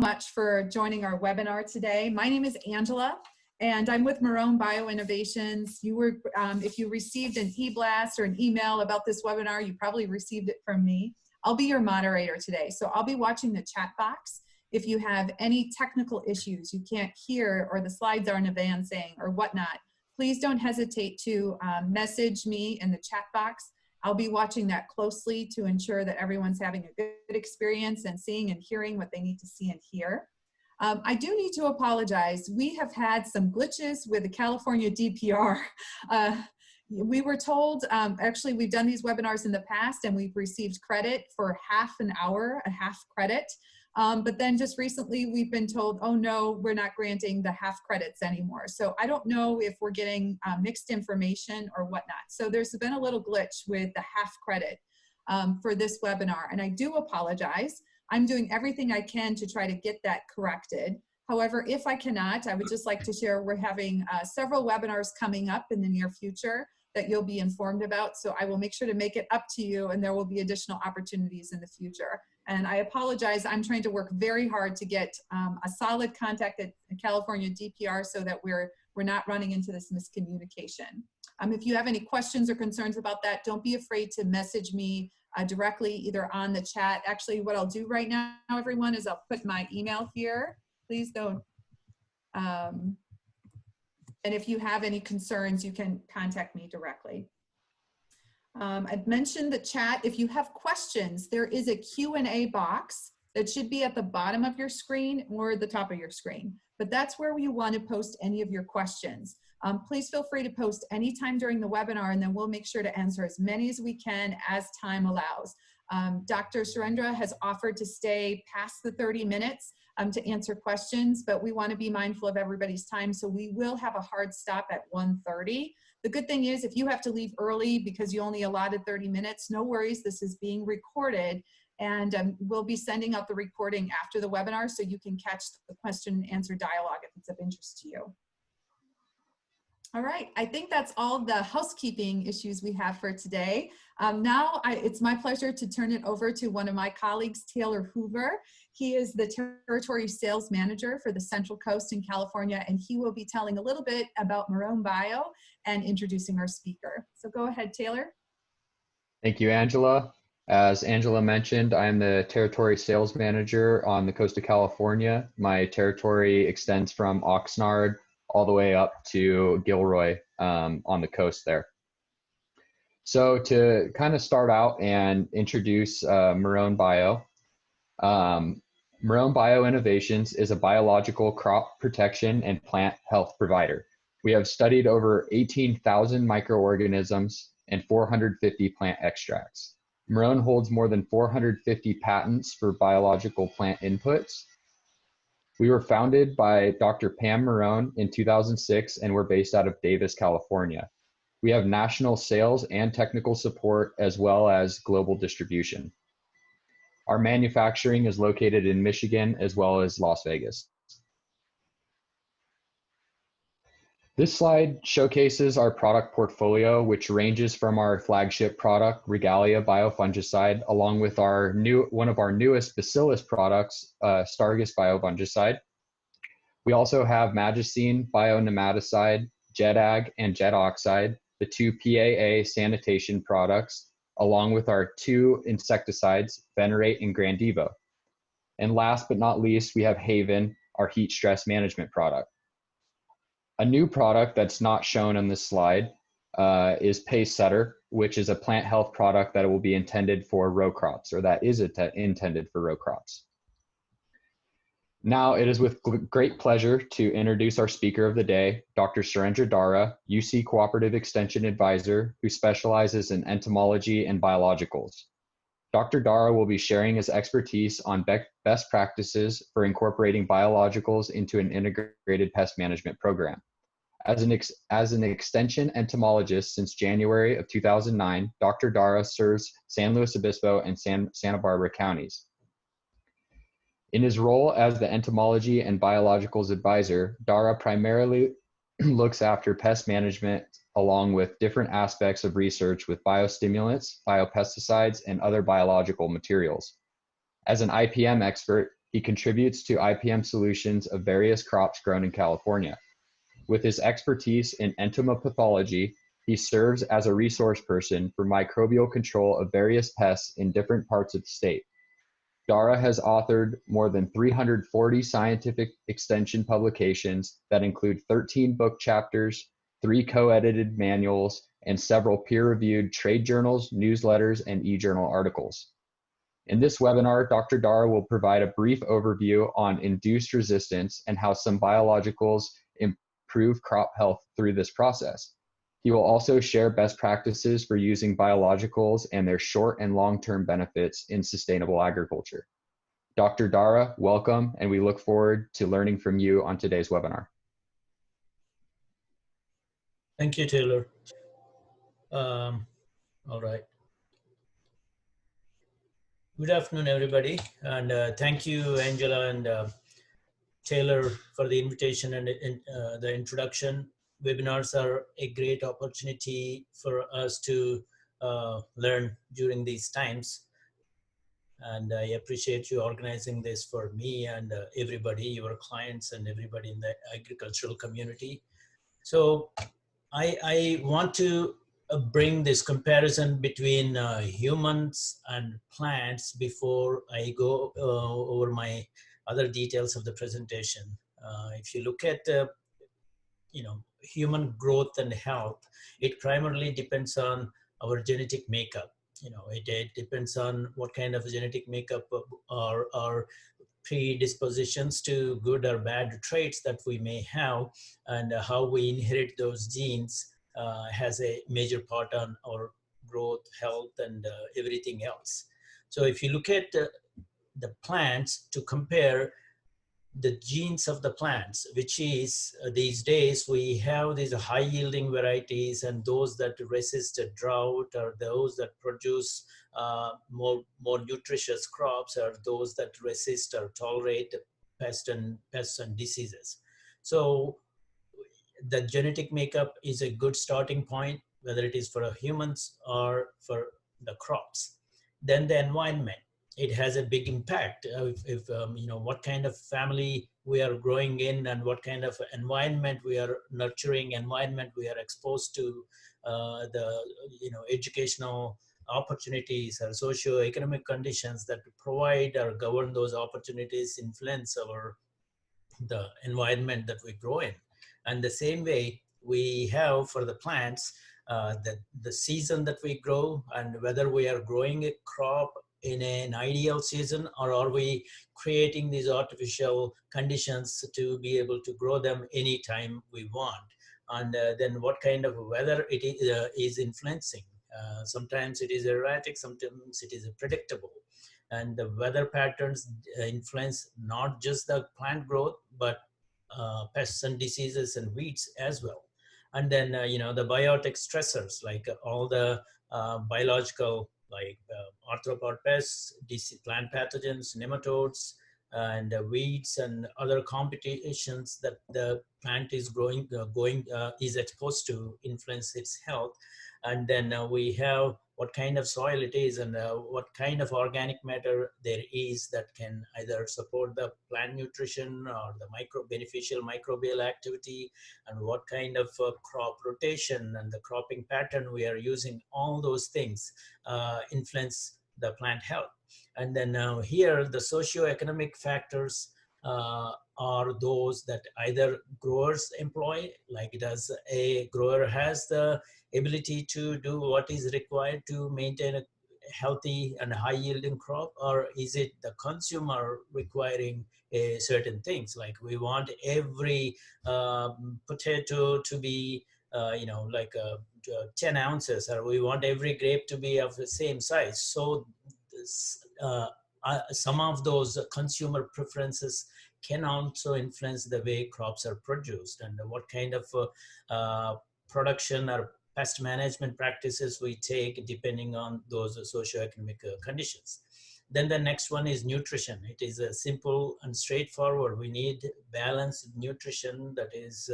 Much for joining our webinar today. My name is Angela, and I'm with Marrone Bio Innovations. If you received an e-blast or an email about this webinar, you probably received it from me. I'll be your moderator today, so I'll be watching the chat box. If you have any technical issues, you can't hear, or the slides aren't advancing, or whatnot, please don't hesitate to message me in the chat box. I'll be watching that closely to ensure that everyone's having a good experience and seeing and hearing what they need to see and hear. I do need to apologize. We have had some glitches with the California DPR. We were told, actually we've done these webinars in the past and we've received credit for half an hour, a half credit. But then just recently we've been told, oh no, we're not granting the half credits anymore. So I don't know if we're getting mixed information or whatnot. So there's been a little glitch with the half credit for this webinar, and I do apologize. I'm doing everything I can to try to get that corrected. However, if I cannot, I would just like to share we're having several webinars coming up in the near future that you'll be informed about. So I will make sure to make it up to you, and there will be additional opportunities in the future. And I apologize, I'm trying to work very hard to get a solid contact at California DPR so that we're not running into this miscommunication. If you have any questions or concerns about that, don't be afraid to message me directly, either on the chat. Actually, what I'll do right now, everyone, is I'll put my email here. Please don't. And if you have any concerns, you can contact me directly. I've mentioned the chat. If you have questions, there is a Q&A box that should be at the bottom of your screen or the top of your screen. But that's where you want to post any of your questions. Please feel free to post anytime during the webinar, and then we'll make sure to answer as many as we can as time allows. Dr. Surendra has offered to stay past the 30 minutes to answer questions, but we want to be mindful of everybody's time, so we will have a hard stop at 1:30. The good thing is, if you have to leave early because you only allotted 30 minutes, no worries, this is being recorded, and we'll be sending out the recording after the webinar so you can catch the question and answer dialogue if it's of interest to you. All right, I think that's all the housekeeping issues we have for today. Now it's my pleasure to turn it over to one of my colleagues, Taylor Hoover. He is the Territory Sales Manager for the Central Coast in California, and he will be telling a little bit about Marrone Bio and introducing our speaker. So go ahead, Taylor. Thank you, Angela. As Angela mentioned, I'm the Territory Sales Manager on the coast of California. My territory extends from Oxnard all the way up to Gilroy on the coast there. So to kind of start out and introduce Marrone Bio, Marrone Bio Innovations is a biological crop protection and plant health provider. We have studied over 18,000 microorganisms and 450 plant extracts. Marrone holds more than 450 patents for biological plant inputs. We were founded by Dr. Pam Marrone in 2006, and we're based out of Davis, California. We have national sales and technical support, as well as global distribution. Our manufacturing is located in Michigan, as well as Las Vegas. This slide showcases our product portfolio, which ranges from our flagship product, Regalia biofungicide, along with one of our newest bacillus products, Stargus biofungicide. We also have Magicine bionematicide, Jetag, and Jetoxide, the two PAA sanitation products, along with our two insecticides, Venerate and Grandivo. And last but not least, we have Haven, our heat stress management product. A new product that's not shown on this slide is Pacesetter, which is a plant health product that will be intended for row crops, or that is intended for row crops. Now it is with great pleasure to introduce our speaker of the day, Dr. Surendra Dara, UC Cooperative Extension Advisor, who specializes in entomology and biologicals. Dr. Dara will be sharing his expertise on best practices for incorporating biologicals into an integrated pest management program. As an extension entomologist since January of 2009, Dr. Dara serves San Luis Obispo and Santa Barbara counties. In his role as the entomology and biologicals advisor, Dara primarily looks after pest management along with different aspects of research with biostimulants, biopesticides, and other biological materials. As an IPM expert, He contributes to IPM solutions of various crops grown in California. With his expertise in entomopathology, he serves as a resource person for microbial control of various pests in different parts of the state. Dara has authored more than 340 scientific extension publications that include 13 book chapters, 3 co-edited manuals, and several peer-reviewed trade journals, newsletters, and e-journal articles. In this webinar, Dr. Dara will provide a brief overview on induced resistance and how some biologicals improve crop health through this process. He will also share best practices for using biologicals and their short and long-term benefits in sustainable agriculture. Dr. Dara, welcome, and we look forward to learning from you on today's webinar. Thank you, Taylor. All right. Good afternoon, everybody, and thank you, Angela and Taylor, for the invitation and the introduction. Webinars are a great opportunity for us to learn during these times. And I appreciate you organizing this for me and everybody, your clients and everybody in the agricultural community. So I want to bring this comparison between humans and plants before I go over my other details of the presentation. If you look at human growth and health, it primarily depends on our genetic makeup. It depends on what kind of genetic makeup or our predispositions to good or bad traits that we may have, and how we inherit those genes has a major part on our growth, health, and everything else. So if you look at the plants to compare the genes of the plants, which is these days we have these high yielding varieties and those that resist a drought, or those that produce more nutritious crops, or those that resist or tolerate pests and diseases. So the genetic makeup is a good starting point, whether it is for humans or for the crops. Then the environment, it has a big impact. If what kind of family we are growing in, and what kind of environment we are nurturing, environment we are exposed to, the educational opportunities or socio-economic conditions that provide or govern those opportunities influence the environment that we grow in. And the same way we have for the plants, the season that we grow, and whether we are growing a crop in an ideal season, or are we creating these artificial conditions to be able to grow them anytime we want. And then what kind of weather it is influencing. Sometimes it is erratic, sometimes it is predictable. And the weather patterns influence not just the plant growth, but pests and diseases and weeds as well. And then, the biotic stressors, like all the biological, like arthropod pests, plant pathogens, nematodes, and weeds and other competitions that the plant is is exposed to influence its health. And then we have what kind of soil it is, and what kind of organic matter there is that can either support the plant nutrition or the beneficial microbial activity, and what kind of crop rotation and the cropping pattern we are using. All those things influence the plant health. And then here the socio-economic factors are those that either growers employ, like does a grower has the ability to do what is required to maintain a healthy and high yielding crop, or is it the consumer requiring certain things, like we want every potato to be 10 ounces, or we want every grape to be of the same size. So some of those consumer preferences can also influence the way crops are produced, and what kind of production or pest management practices we take depending on those socioeconomic conditions. Then the next one is nutrition. It is a simple and straightforward. We need balanced nutrition that is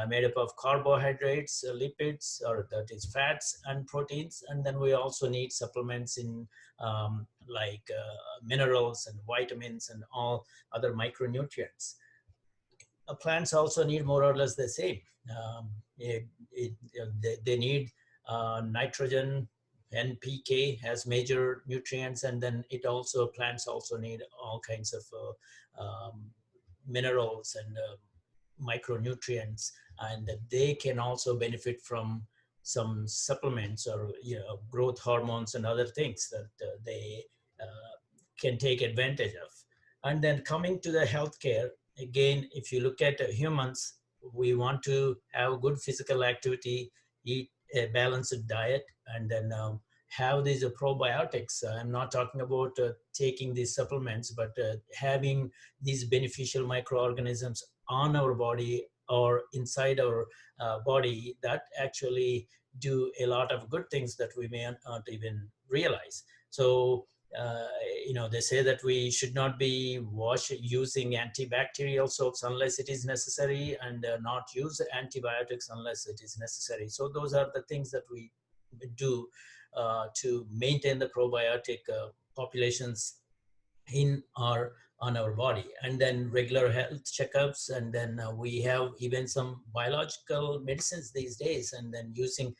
made up of carbohydrates, lipids, or that is fats and proteins. And then we also need supplements in like minerals and vitamins and all other micronutrients. Plants also need more or less the same. They need nitrogen, NPK as major nutrients, and then plants also need all kinds of minerals and micronutrients, and they can also benefit from some supplements or growth hormones and other things that they can take advantage of. And then coming to the healthcare, again, if you look at humans, we want to have good physical activity, eat a balanced diet, and then have these probiotics. I'm not talking about taking these supplements, but having these beneficial microorganisms on our body or inside our body that actually do a lot of good things that we may not even realize. So they say that we should not be using antibacterial soaps unless it is necessary, and not use antibiotics unless it is necessary. So those are the things that we do to maintain the probiotic populations on our body. And then regular health checkups, and then we have even some biological medicines these days. And then using,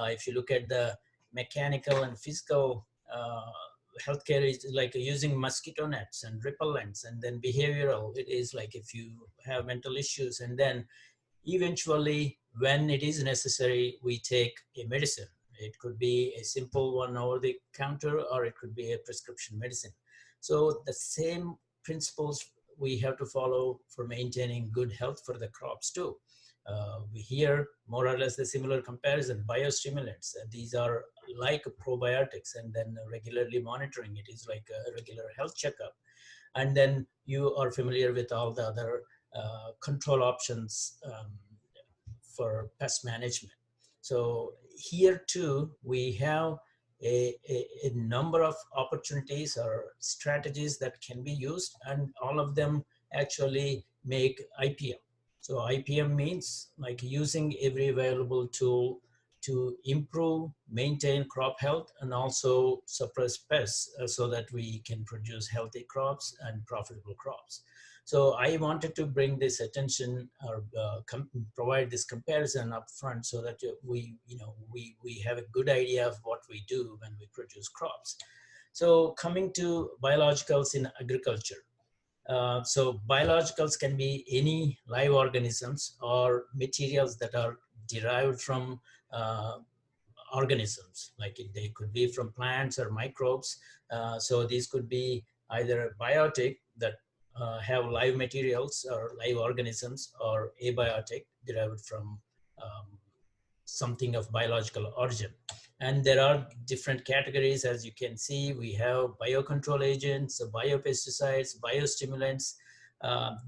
if you look at the mechanical and physical healthcare, is like using mosquito nets and repellents. And then behavioral, it is like if you have mental issues, and then eventually when it is necessary, we take a medicine. It could be a simple one over the counter, or it could be a prescription medicine. So the same principles we have to follow for maintaining good health for the crops too. We hear more or less the similar comparison. Biostimulants, these are like probiotics, and then regularly monitoring it is like a regular health checkup. And then you are familiar with all the other control options for pest management. So here too, we have a number of opportunities or strategies that can be used, and all of them actually make IPM. So IPM means like using every available tool to improve, maintain crop health, and also suppress pests so that we can produce healthy crops and profitable crops. So I wanted to bring this attention, or provide this comparison up front, so that we have a good idea of what we do when we produce crops. So coming to biologicals in agriculture. So biologicals can be any live organisms or materials that are derived from organisms, like they could be from plants or microbes. So these could be either biotic, that have live materials or live organisms, or abiotic, derived from something of biological origin. And there are different categories, as you can see. We have biocontrol agents, biopesticides, biostimulants,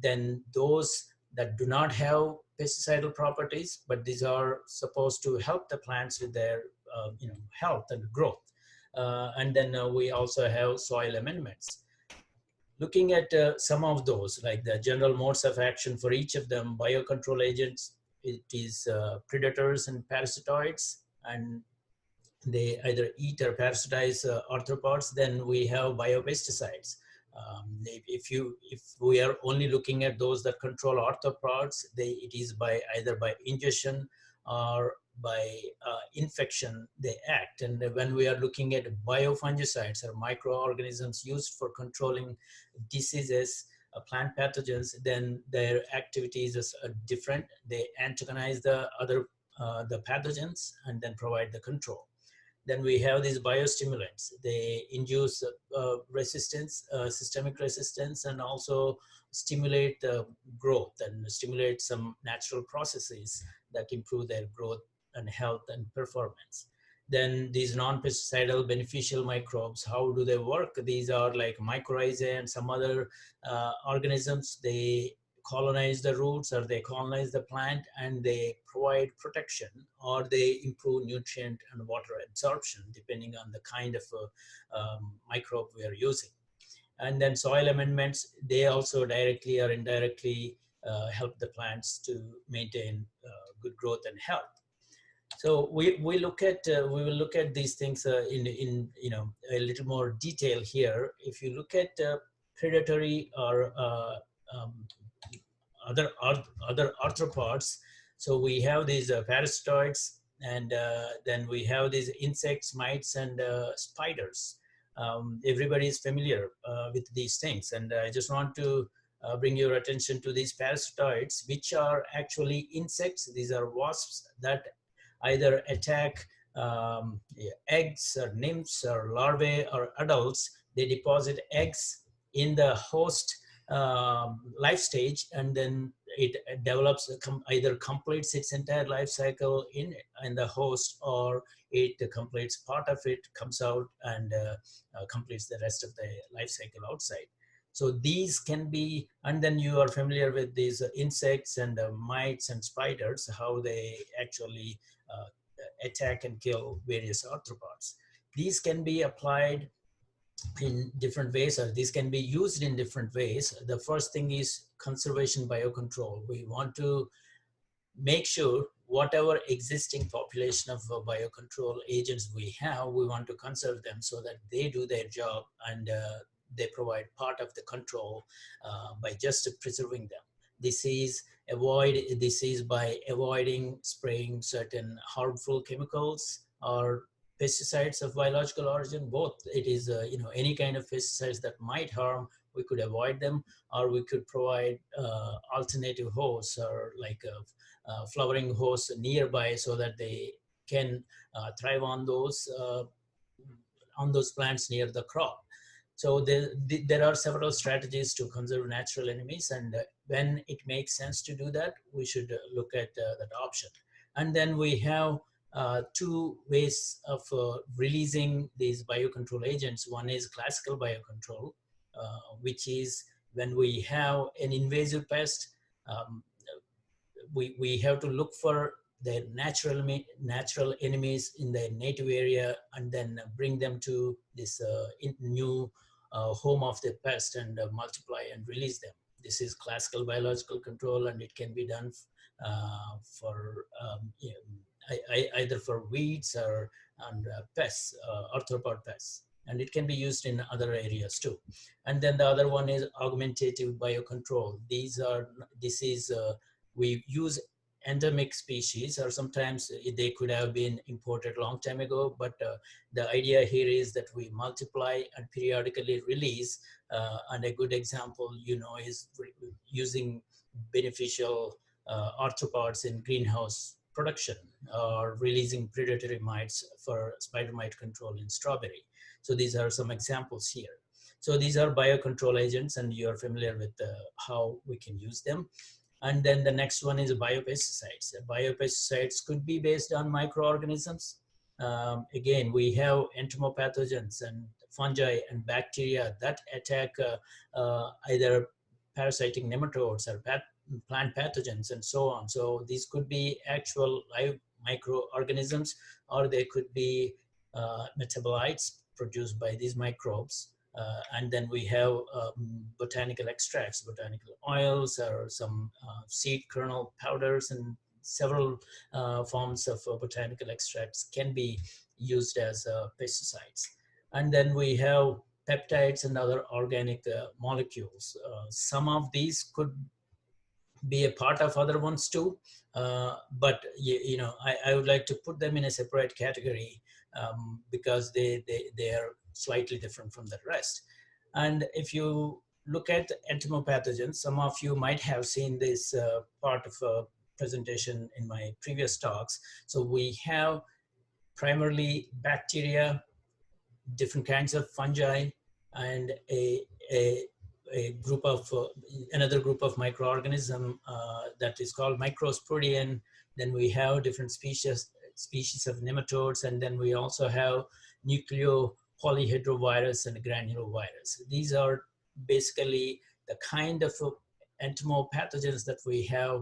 then those that do not have pesticidal properties, but these are supposed to help the plants with their health and growth. And then we also have soil amendments. Looking at some of those, like the general modes of action for each of them: biocontrol agents, it is predators and parasitoids, and they either eat or parasitize arthropods. Then we have biopesticides. If we are only looking at those that control arthropods, it is either by ingestion or by infection they act. And when we are looking at biofungicides, or microorganisms used for controlling diseases, plant pathogens, then their activities are different. They antagonize the pathogens and then provide the control. Then we have these biostimulants. They induce resistance, systemic resistance, and also stimulate growth and stimulate some natural processes that improve their growth and health and performance. Then these non-pesticidal beneficial microbes, how do they work? These are like mycorrhizae and some other organisms. They colonize the roots, or they colonize the plant, and they provide protection, or they improve nutrient and water absorption, depending on the kind of microbe we are using. And then soil amendments, they also directly or indirectly help the plants to maintain good growth and health. So we will look at these things in a little more detail here. If you look at predatory or other arthropods, so we have these parasitoids, and then we have these insects, mites, and spiders. Everybody is familiar with these things, and I just want to bring your attention to these parasitoids, which are actually insects. These are wasps that either attack eggs or nymphs or larvae or adults. They deposit eggs in the host life stage, and then it develops, either completes its entire life cycle in the host, or it completes part of it, comes out, and completes the rest of the life cycle outside. So these can be, and then you are familiar with these insects and mites and spiders, how they actually attack and kill various arthropods. These can be applied in different ways, or these can be used in different ways. The first thing is conservation biocontrol. We want to make sure whatever existing population of biocontrol agents we have, we want to conserve them so that they do their job, and they provide part of the control by just preserving them. This is by avoiding spraying certain harmful chemicals or pesticides of biological origin. Both, it is any kind of pesticides that might harm, we could avoid them, or we could provide alternative hosts, or like flowering hosts nearby, so that they can thrive on those plants near the crop. So there are several strategies to conserve natural enemies, and when it makes sense to do that, we should look at that option. And then we have two ways of releasing these biocontrol agents. One is classical biocontrol, which is when we have an invasive pest, we have to look for their natural enemies in their native area, and then bring them to this new home of the pest, and multiply and release them. This is classical biological control, and it can be done for either for weeds or pests, arthropod pests, and it can be used in other areas too. And then the other one is augmentative biocontrol. We use endemic species, or sometimes they could have been imported a long time ago, but the idea here is that we multiply and periodically release, and a good example is using beneficial arthropods in greenhouse production, or releasing predatory mites for spider mite control in strawberry. So these are some examples here. So these are biocontrol agents, and you're familiar with how we can use them. And then the next one is biopesticides. Biopesticides could be based on microorganisms. Again, we have entomopathogens and fungi and bacteria that attack either parasitic nematodes or plant pathogens and so on. So these could be actual live microorganisms, or they could be metabolites produced by these microbes. And then we have botanical extracts, botanical oils, or some seed kernel powders, and several forms of botanical extracts can be used as pesticides. And then we have peptides and other organic molecules. Some of these could be a part of other ones too, but I would like to put them in a separate category because they are slightly different from the rest. And if you look at entomopathogens, some of you might have seen this part of a presentation in my previous talks. So we have primarily bacteria, different kinds of fungi, and another group of microorganism that is called microsporidian. Then we have different species of nematodes, and then we also have nucleopolyhedrovirus and granulovirus. These are basically the kind of entomopathogens that we have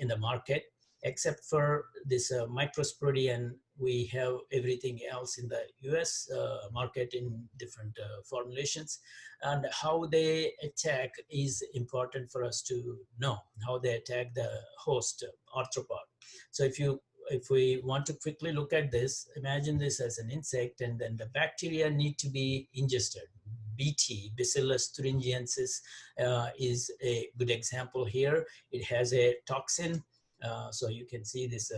in the market. Except for this microsporidium, we have everything else in the US market in different formulations. And how they attack is important for us to know, how they attack the host arthropod. So if we want to quickly look at this, imagine this as an insect, and then the bacteria need to be ingested. BT, Bacillus thuringiensis, is a good example here. It has a toxin. So you can see this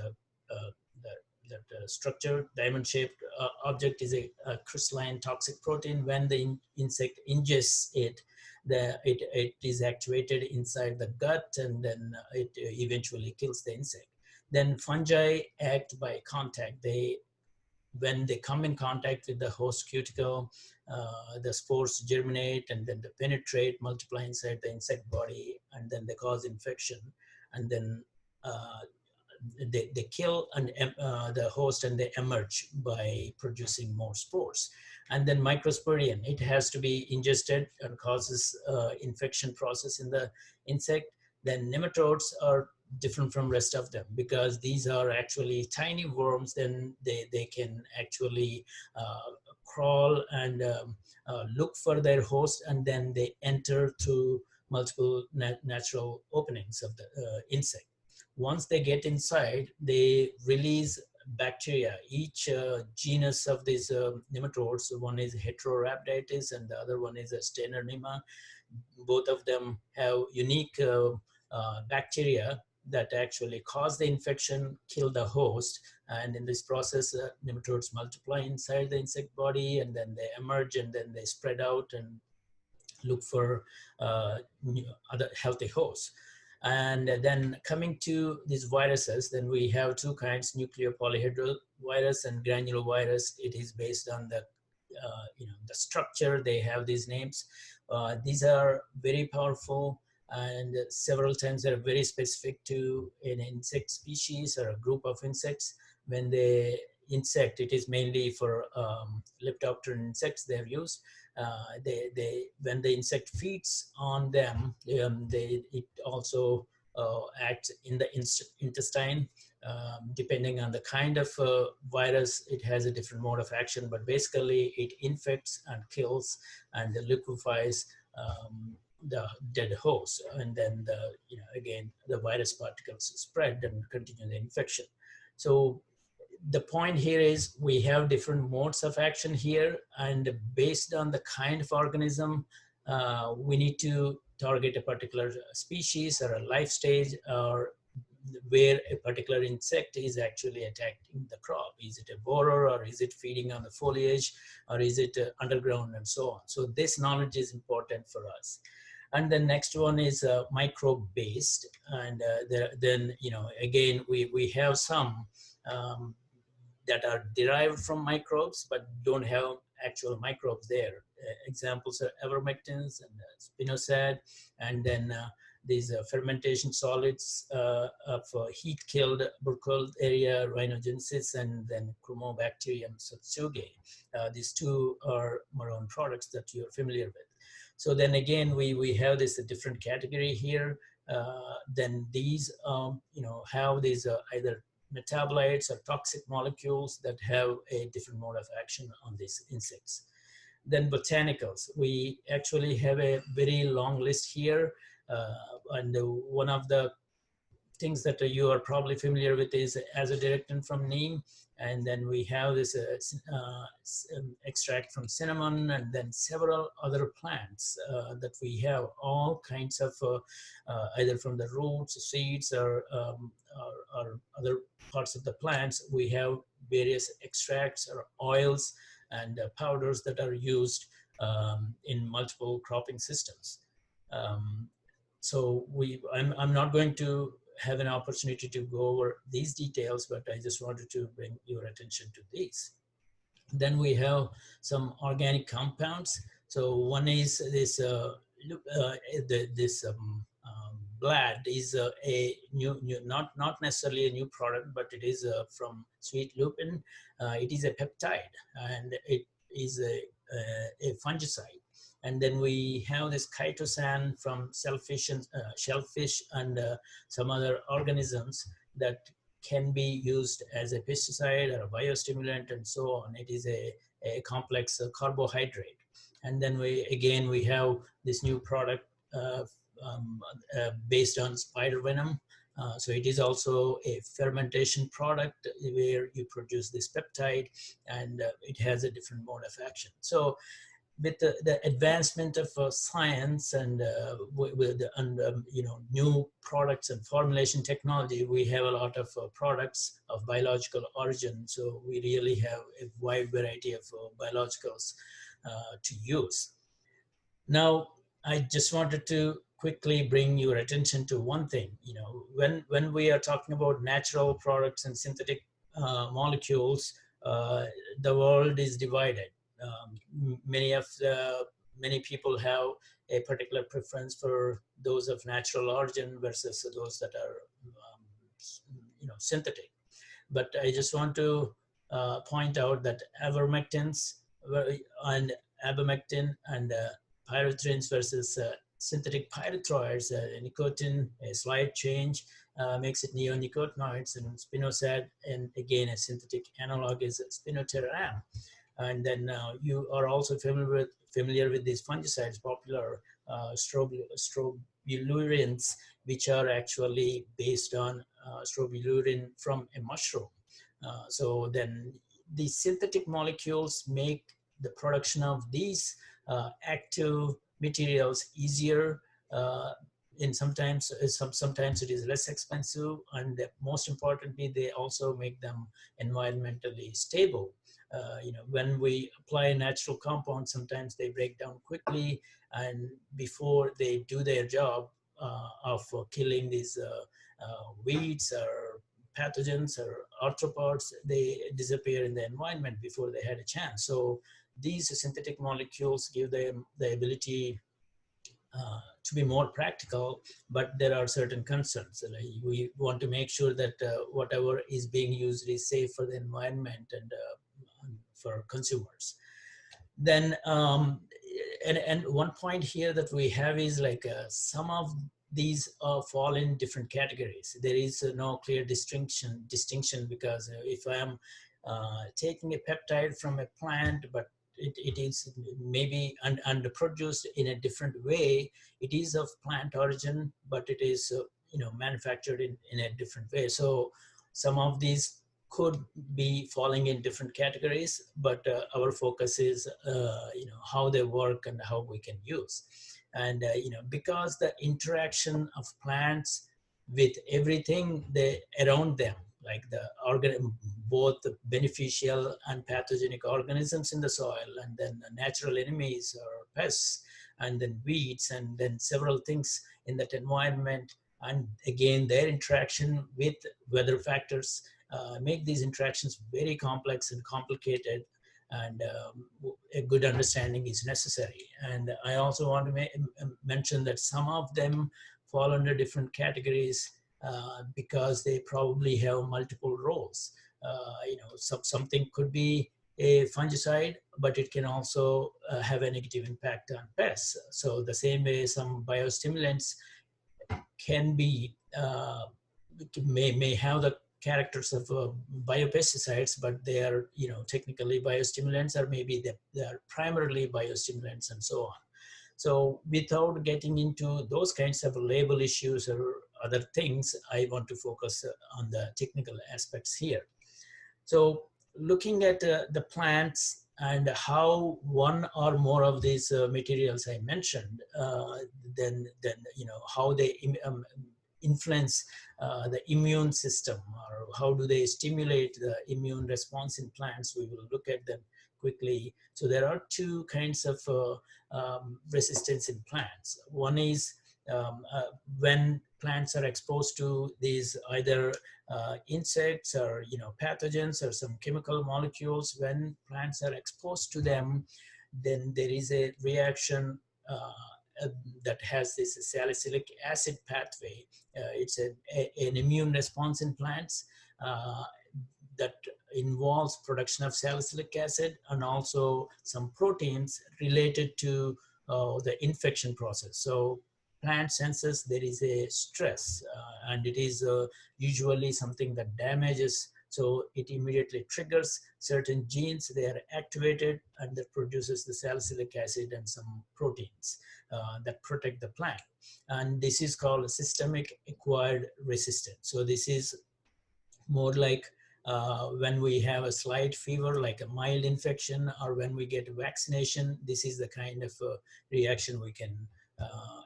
that structure, diamond-shaped object is a crystalline toxic protein. When the insect ingests it, it is activated inside the gut, and then it eventually kills the insect. Then fungi act by contact. When they come in contact with the host cuticle, the spores germinate and then they penetrate, multiply inside the insect body, and then they cause infection. And then they kill the host, and they emerge by producing more spores. And then microsporidium, it has to be ingested and causes infection process in the insect. Then nematodes are different from rest of them because these are actually tiny worms. Then they can actually crawl and look for their host, and then they enter through multiple natural openings of the insect. Once they get inside, they release bacteria. Each genus of these nematodes, one is Heterorhabditis and the other one is a Steinernema. Both of them have unique bacteria that actually cause the infection, kill the host, and in this process, nematodes multiply inside the insect body, and then they emerge, and then they spread out and look for other healthy hosts. And then coming to these viruses, then we have two kinds: nuclear polyhedral virus and granulovirus. It is based on the the structure. They have these names. These are very powerful, and several times they're very specific to an insect species or a group of insects. When they insect, it is mainly for lepidopteran insects they're used. When the insect feeds on them, it also acts in the intestine. Depending on the kind of virus, it has a different mode of action, but basically it infects and kills and liquefies the dead host, and then again the virus particles spread and continue the infection. So the point here is we have different modes of action here, and based on the kind of organism, we need to target a particular species or a life stage, or where a particular insect is actually attacking the crop. Is it a borer, or is it feeding on the foliage, or is it underground, and so on. So this knowledge is important for us. And the next one is microbe-based, and then again we have some that are derived from microbes but don't have actual microbes there. Examples are ivermectins and spinosad, and then these fermentation solids of heat-killed Burkholderia rhinogenesis, and then Chromobacterium subsugae. These two are Marrone products that you're familiar with. So then again, we have this different category here. Then these have these either metabolites or toxic molecules that have a different mode of action on these insects. Then botanicals, we actually have a very long list here. And one of the things that you are probably familiar with is azadirachtin from neem. And then we have this extract from cinnamon, and then several other plants that we have all kinds of either from the roots, seeds, or other parts of the plants. We have various extracts or oils and powders that are used in multiple cropping systems. So I'm not going to have an opportunity to go over these details, but I just wanted to bring your attention to these. Then we have some organic compounds. So one is this blad is a new not necessarily a new product, but it is from sweet lupin. It is a peptide, and it is a fungicide. And then we have this chitosan from shellfish and some other organisms that can be used as a pesticide or a biostimulant and so on. It is a complex carbohydrate. And then we have this new product based on spider venom. So it is also a fermentation product where you produce this peptide, and it has a different mode of action. So with the advancement of science and new products and formulation technology, we have a lot of products of biological origin. So we really have a wide variety of biologicals to use. Now, I just wanted to quickly bring your attention to one thing. When we are talking about natural products and synthetic molecules, the world is divided. Many people have a particular preference for those of natural origin versus those that are synthetic. But I just want to point out that ivermectins and abamectin and pyrethroids versus synthetic pyrethroids, nicotine, a slight change makes it neonicotinoids, and spinosad, and again a synthetic analog is spinoteran. And then you are also familiar with these fungicides, popular strobilurins, which are actually based on strobilurin from a mushroom. So then the synthetic molecules make the production of these active materials easier. Sometimes it is less expensive, and most importantly, they also make them environmentally stable. When we apply natural compounds, sometimes they break down quickly, and before they do their job of killing these weeds or pathogens or arthropods, they disappear in the environment before they had a chance. So these synthetic molecules give them the ability to be more practical, but there are certain concerns. We want to make sure that whatever is being used is safe for the environment and for consumers. Then, and one point here that we have is some of these fall in different categories. There is no clear distinction because if I am taking a peptide from a plant, but it is maybe and produced in a different way, it is of plant origin, but it is manufactured in a different way. So some of these could be falling in different categories, but our focus is how they work and how we can use. And because the interaction of plants with everything around them, like both the beneficial and pathogenic organisms in the soil, and then the natural enemies or pests, and then weeds, and then several things in that environment, and again their interaction with weather factors make these interactions very complex and complicated, and a good understanding is necessary. And I also want to mention that some of them fall under different categories because they probably have multiple roles. Something could be a fungicide, but it can also have a negative impact on pests. So the same way some biostimulants can be, may have the characters of biopesticides, but they are technically biostimulants, or maybe they are primarily biostimulants and so on. So without getting into those kinds of label issues or other things, I want to focus on the technical aspects here. So looking at the plants and how one or more of these materials I mentioned, then how they influence the immune system, or how do they stimulate the immune response in plants. We will look at them quickly. So there are two kinds of resistance in plants. One is when plants are exposed to these either insects or pathogens or some chemical molecules. When plants are exposed to them, then there is a reaction that has this salicylic acid pathway. It's an immune response in plants that involves production of salicylic acid and also some proteins related to the infection process. So plant senses there is a stress, and it is usually something that damages. So it immediately triggers certain genes, they are activated, and that produces the salicylic acid and some proteins that protect the plant. And this is called systemic acquired resistance. So this is more like when we have a slight fever, like a mild infection, or when we get vaccination, this is the kind of reaction we can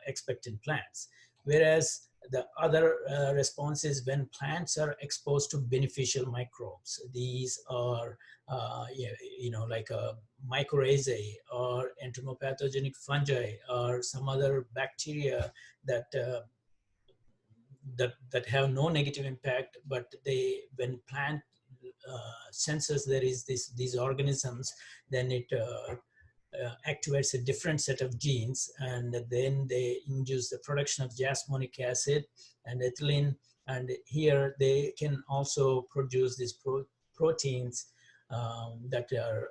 expect in plants. Whereas the other response is when plants are exposed to beneficial microbes. These are, like a mycorrhizae or entomopathogenic fungi or some other bacteria that that have no negative impact, but when plant senses there is these organisms, then it activates a different set of genes, and then they induce the production of jasmonic acid and ethylene, and here they can also produce these proteins that are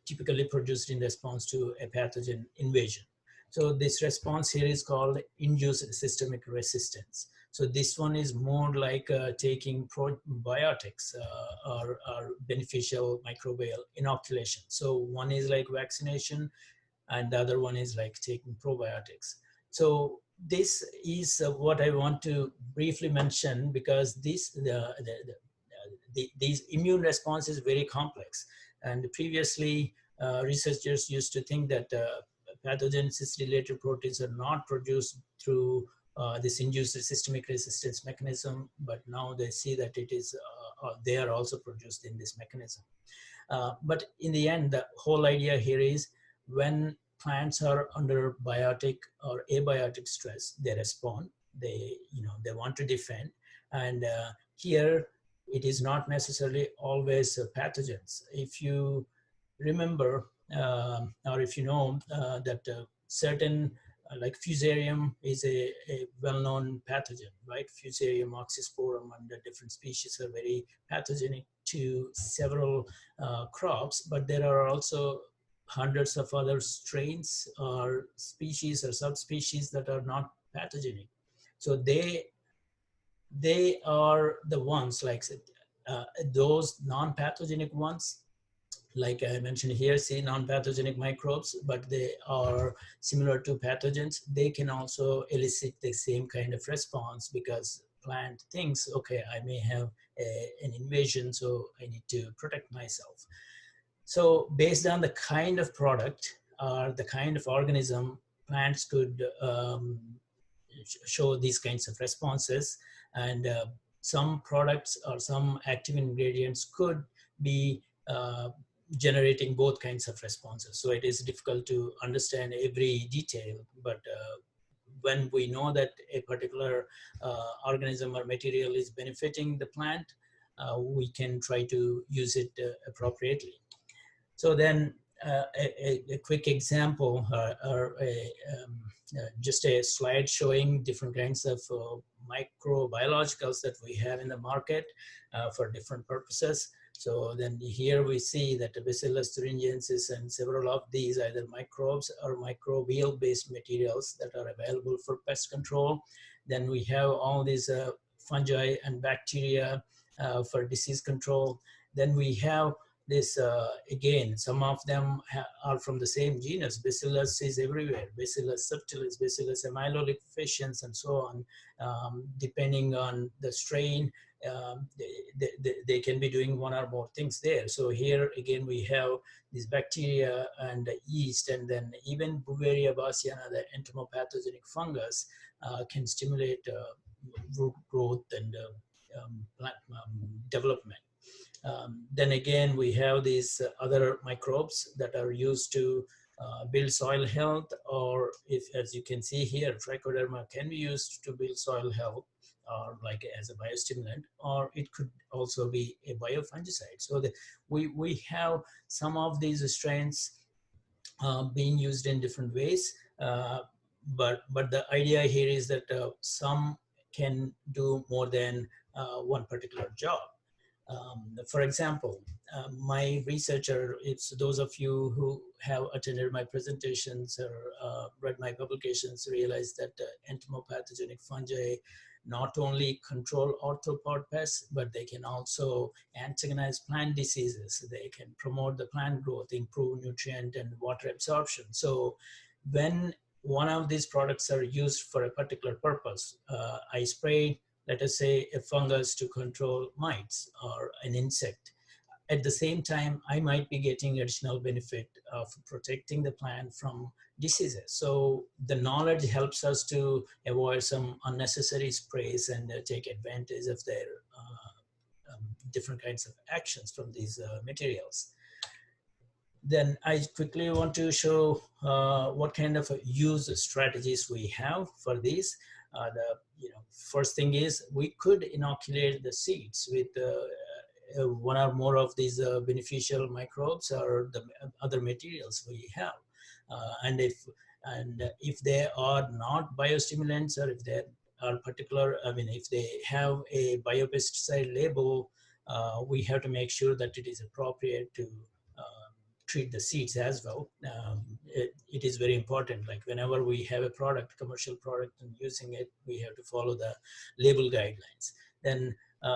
typically produced in response to a pathogen invasion. So this response here is called induced systemic resistance. So this one is more like taking probiotics or beneficial microbial inoculation. So one is like vaccination, and the other one is like taking probiotics. So this is what I want to briefly mention, because these immune response is very complex. And previously, researchers used to think that pathogenesis-related proteins are not produced through this induced systemic resistance mechanism, but now they see that it is they are also produced in this mechanism. But in the end, the whole idea here is when plants are under biotic or abiotic stress, they respond. They want to defend, and here it is not necessarily always pathogens. If you remember, or if you know that certain like fusarium is a well-known pathogen, right? Fusarium oxysporum and the different species are very pathogenic to several crops, but there are also hundreds of other strains or species or subspecies that are not pathogenic. So they are the ones like those non-pathogenic ones, like I mentioned here, see non-pathogenic microbes, but they are similar to pathogens. They can also elicit the same kind of response because plant thinks, okay, I may have an invasion, so I need to protect myself. So based on the kind of product or the kind of organism, plants could show these kinds of responses, and some products or some active ingredients could be generating both kinds of responses. So it is difficult to understand every detail, but when we know that a particular organism or material is benefiting the plant, we can try to use it appropriately. So then a quick example or just a slide showing different kinds of microbiologicals that we have in the market for different purposes. So then here we see that the Bacillus thuringiensis and several of these either microbes or microbial based materials that are available for pest control. Then we have all these fungi and bacteria for disease control. Then we have this, again, some of them are from the same genus. Bacillus is everywhere. Bacillus subtilis, Bacillus amyloliquefaciens, and so on. Depending on the strain, they can be doing one or more things there. So here again we have these bacteria and yeast, and then even Beauveria bassiana, the entomopathogenic fungus, can stimulate root growth and plant development. Then again we have these other microbes that are used to build soil health, or if, as you can see here, trichoderma can be used to build soil health, or like as a biostimulant, or it could also be a biofungicide. So we have some of these strains being used in different ways, but the idea here is that some can do more than one particular job. For example, my researcher, it's those of you who have attended my presentations or read my publications realize that entomopathogenic fungi not only control arthropod pests, but they can also antagonize plant diseases. They can promote the plant growth, improve nutrient and water absorption. So when one of these products are used for a particular purpose, I spray, let us say, a fungus to control mites or an insect. At the same time, I might be getting additional benefit of protecting the plant from diseases. So the knowledge helps us to avoid some unnecessary sprays and take advantage of their different kinds of actions from these materials. Then I quickly want to show what kind of use strategies we have for these. First thing is we could inoculate the seeds with one or more of these beneficial microbes or the other materials we have. And if they are not biostimulants, or if they are particular, if they have a biopesticide label, we have to make sure that it is appropriate to treat the seeds as well. It is very important. Like whenever we have a product, commercial product, and using it, we have to follow the label guidelines. Then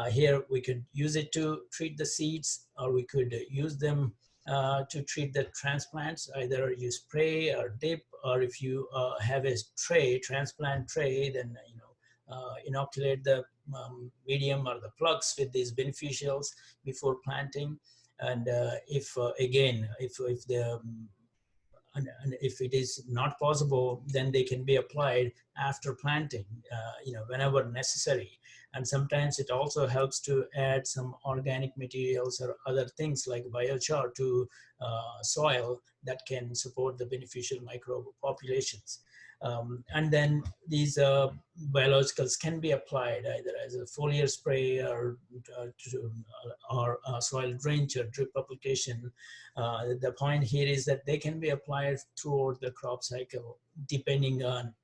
here we could use it to treat the seeds, or we could use them to treat the transplants. Either you spray or dip, or if you have a tray, transplant tray, then inoculate the medium or the plugs with these beneficials before planting. And if it is not possible, then they can be applied after planting, whenever necessary. And sometimes it also helps to add some organic materials or other things like biochar to soil that can support the beneficial microbe populations. And then these biologicals can be applied either as a foliar spray or soil drench or drip application. The point here is that they can be applied throughout the crop cycle, depending on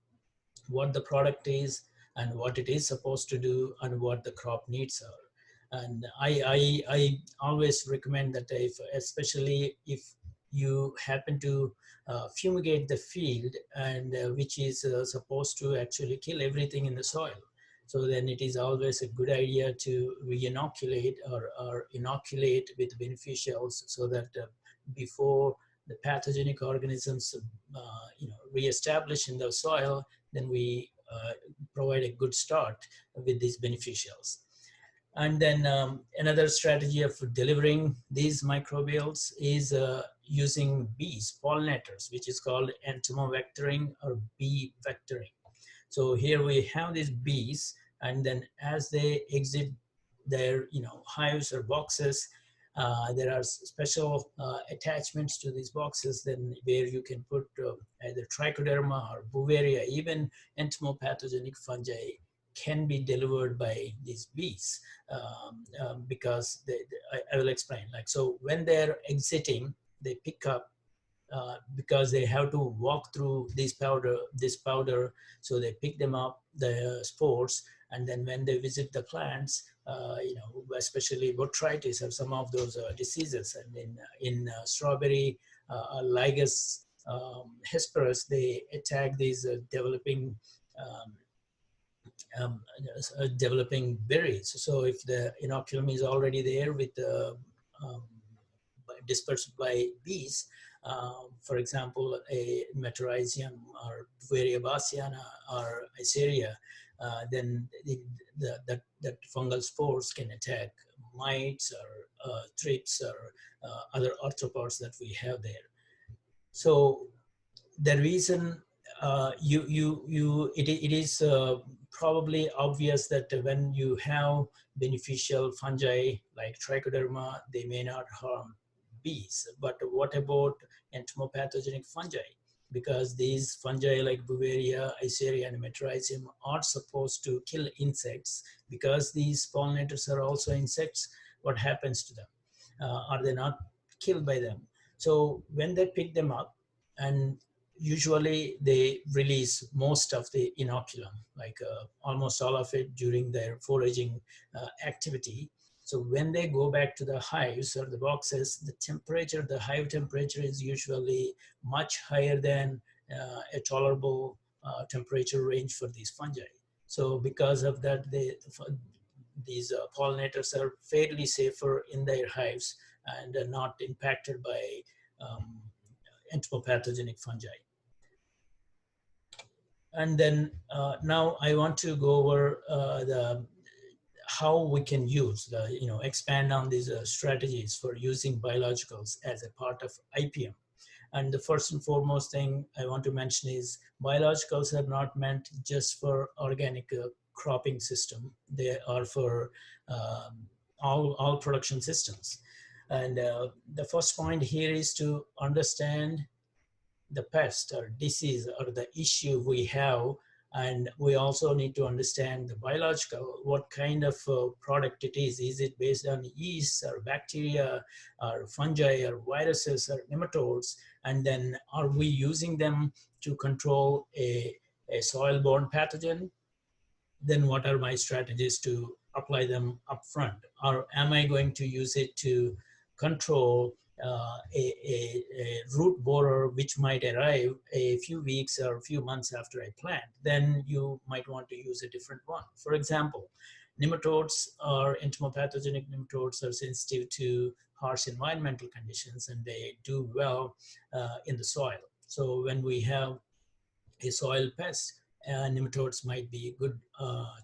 what the product is and what it is supposed to do and what the crop needs are. And I always recommend that especially if you happen to fumigate the field, and which is supposed to actually kill everything in the soil. So then it is always a good idea to re-inoculate or inoculate with beneficials, so that before the pathogenic organisms re-establish in the soil, then we provide a good start with these beneficials. And then another strategy of delivering these microbials is using bees, pollinators, which is called entomovectoring or bee vectoring. So here we have these bees, and then as they exit their hives or boxes, there are special attachments to these boxes, then where you can put either trichoderma or Beauveria, even entomopathogenic fungi can be delivered by these bees, because I will explain. Like, so when they're exiting, they pick up because they have to walk through this powder, so they pick them up, the spores, and then when they visit the plants, especially botrytis or some of those diseases, and in strawberry, Lygus hesperus, they attack these developing berries. So if the inoculum is already there with dispersed by bees, for example, a Metarhizium or Beauveria bassiana or Iceria, then that fungal spores can attack mites or thrips or other arthropods that we have there. So the reason it is probably obvious that when you have beneficial fungi like trichoderma, they may not harm bees. But what about entomopathogenic fungi? Because these fungi like Beauveria, Iceria, and Metarhizium are supposed to kill insects. Because these pollinators are also insects, what happens to them? Are they not killed by them? So when they pick them up, and usually they release most of the inoculum, like almost all of it during their foraging activity. So when they go back to the hives or the boxes, the temperature, the hive temperature is usually much higher than a tolerable temperature range for these fungi. So because of that, these pollinators are fairly safer in their hives and are not impacted by um, entomopathogenic fungi. And then now I want to go over how we can use expand on these strategies for using biologicals as a part of IPM. And the first and foremost thing I want to mention is biologicals are not meant just for organic cropping system. They are for all production systems. And the first point here is to understand the pest or disease or the issue we have, and we also need to understand the biological, what kind of product it is. Is it based on yeast or bacteria or fungi or viruses or nematodes? And then are we using them to control a soil-borne pathogen? Then what are my strategies to apply them upfront? Or am I going to use it to control a root borer which might arrive a few weeks or a few months after I plant? Then you might want to use a different one. For example, nematodes or entomopathogenic nematodes are sensitive to harsh environmental conditions, and they do well in the soil. So when we have a soil pest, nematodes might be a good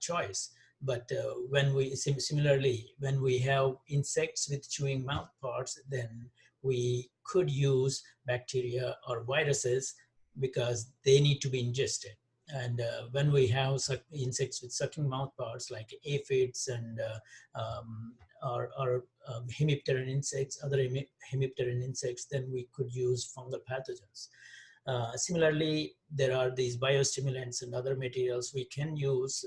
choice. But when we similarly, when we have insects with chewing mouth parts, then we could use bacteria or viruses because they need to be ingested. And when we have insects with sucking mouth parts like aphids and or hemipteran insects, other hemipteran insects, then we could use fungal pathogens. Similarly, there are these biostimulants and other materials we can use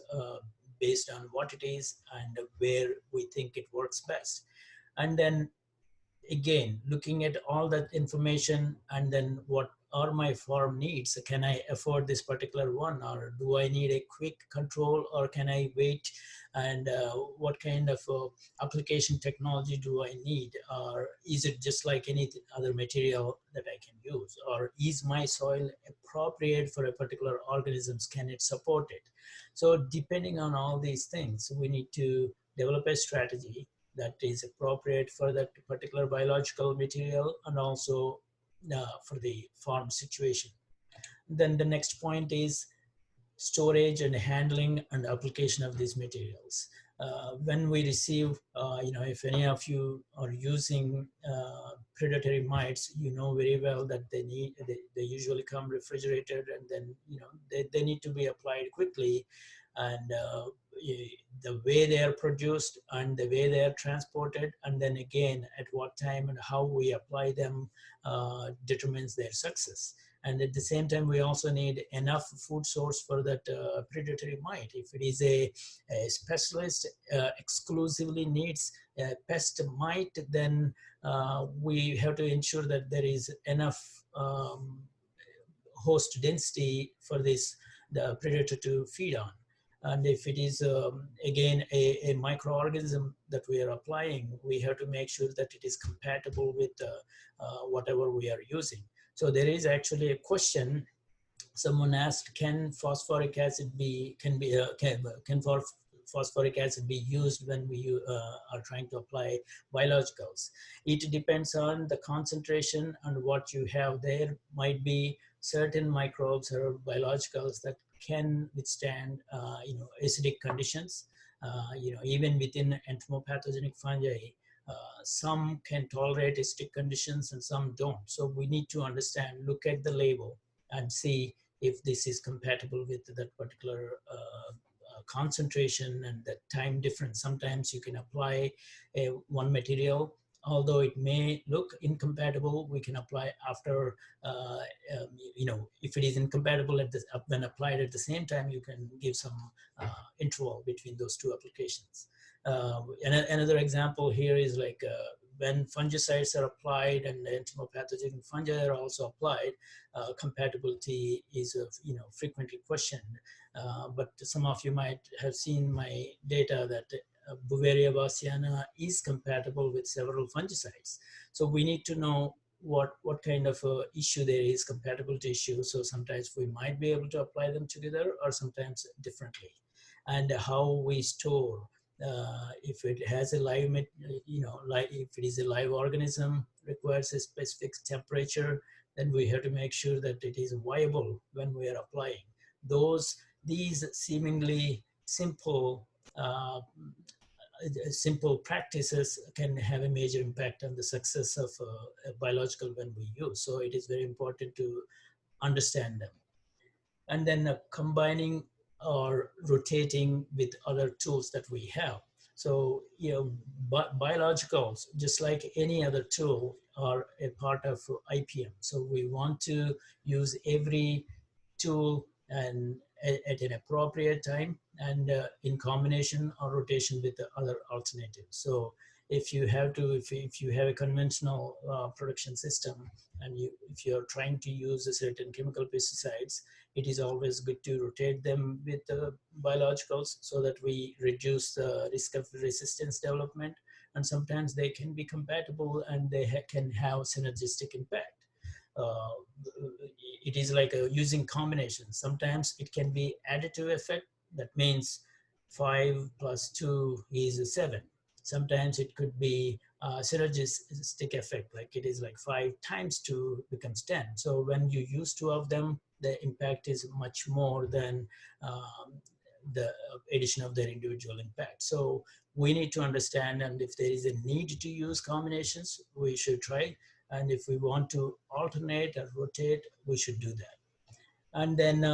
based on what it is and where we think it works best. And then again, looking at all that information, and then what are my farm needs? Can I afford this particular one, or do I need a quick control, or can I wait? And what kind of application technology do I need? Or is it just like any other material that I can use? Or is my soil appropriate for a particular organisms? Can it support it? So depending on all these things, we need to develop a strategy that is appropriate for that particular biological material and also for the farm situation. Then the next point is storage and handling and application of these materials. When we receive, if any of you are using predatory mites, you know very well that they usually come refrigerated, and then they need to be applied quickly. And the way they are produced and the way they are transported, and then again at what time and how we apply them determines their success. And at the same time, we also need enough food source for that predatory mite. If it is a specialist exclusively needs a pest mite, then we have to ensure that there is enough host density for the predator to feed on. And if it is, again, a microorganism that we are applying, we have to make sure that it is compatible with whatever we are using. So there is actually a question. Someone asked, can phosphoric acid be used when we are trying to apply biologicals? It depends on the concentration and what you have. There might be certain microbes or biologicals that can withstand acidic conditions. Even within entomopathogenic fungi, some can tolerate acidic conditions and some don't. So we need to understand, look at the label and see if this is compatible with that particular concentration and the time difference. Sometimes you can apply one material, although it may look incompatible, we can apply after, if it is incompatible when applied at the same time, you can give some interval between those two applications. Another example here is like when fungicides are applied and entomopathogenic fungi are also applied, compatibility is frequently questioned. But some of you might have seen my data that Beauveria bassiana is compatible with several fungicides. So we need to know what kind of issue there is, compatibility issue. So sometimes we might be able to apply them together or sometimes differently. And how we store, if it has a live, like if it is a live organism, requires a specific temperature, then we have to make sure that it is viable when we are applying. These seemingly simple simple practices can have a major impact on the success of a biological when we use. So it is very important to understand them. And then combining or rotating with other tools that we have. So, biologicals, just like any other tool, are a part of IPM. So we want to use every tool and at an appropriate time and in combination or rotation with the other alternatives. So if you have a conventional production system and if you're trying to use a certain chemical pesticides, it is always good to rotate them with biologicals so that we reduce the risk of resistance development. And sometimes they can be compatible and they can have synergistic impact. Uh, it is like using combinations. Sometimes it can be additive effect. That means 5 plus 2 is 7. Sometimes it could be synergistic effect, like it is like 5 times 2 becomes 10. So when you use 2 of them, the impact is much more than the addition of their individual impact. So we need to understand, and if there is a need to use combinations, we should try. And if we want to alternate or rotate, we should do that. And then